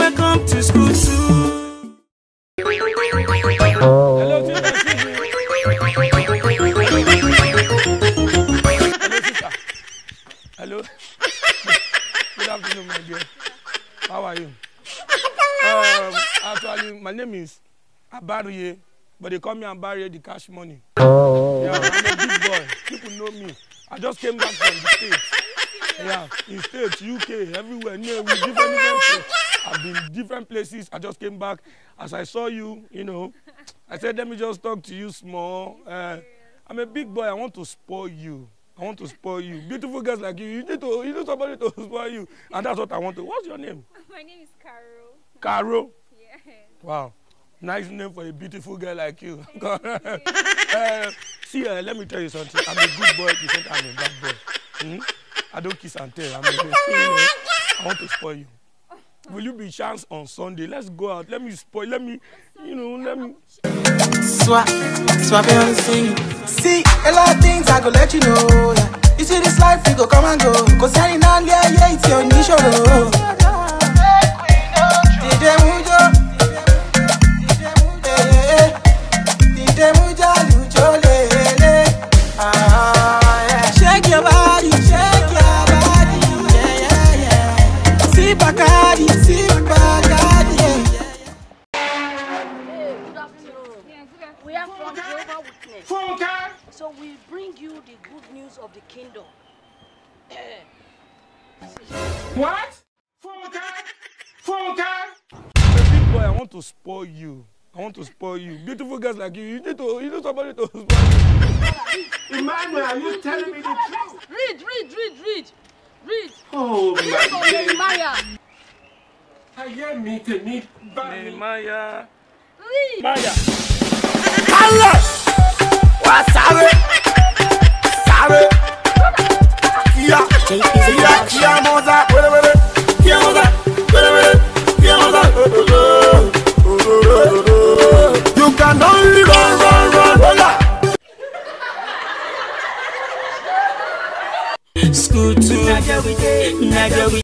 welcome to school too. Hello, sister. Hello. Good afternoon, my dear. How are you? Actually, my name is Abariye, but they call me Abariye the cash money. Yeah, I'm a big boy. People know me. I just came back from the States. Yeah, in States, UK, everywhere, near with different places. I've been different places. I just came back. As I saw you, you know, I said, let me just talk to you small. I'm a big boy. I want to spoil you. I want to spoil you. Beautiful girls like you need somebody to spoil you. And that's what I want to. What's your name? My name is Carol. Carol? Yeah. Wow. Nice name for a beautiful girl like you. See, let me tell you something. I'm a good boy. You think I'm a bad boy. I don't kiss and tell. I want to spoil you. Will you be chance on Sunday? Let's go out. Let me spoil. Let me. Swap on the scene. See, a lot of things I go let you know. Yeah. You see this life, we go come and go. Cause any now, yeah, it's your niche. Shake your body, yeah. See Bacardi, Hey, good afternoon. We are from Jehovah's Witness. So we bring you the good news of the kingdom. What? I'm a big boy. I want to spoil you. Beautiful girls like you need somebody to spoil you. Emmanuel, are you telling me the truth? Read. Oh, Read from Nehemiah. I hear me to need Nehemiah. Read. Maya. Allah! What's up?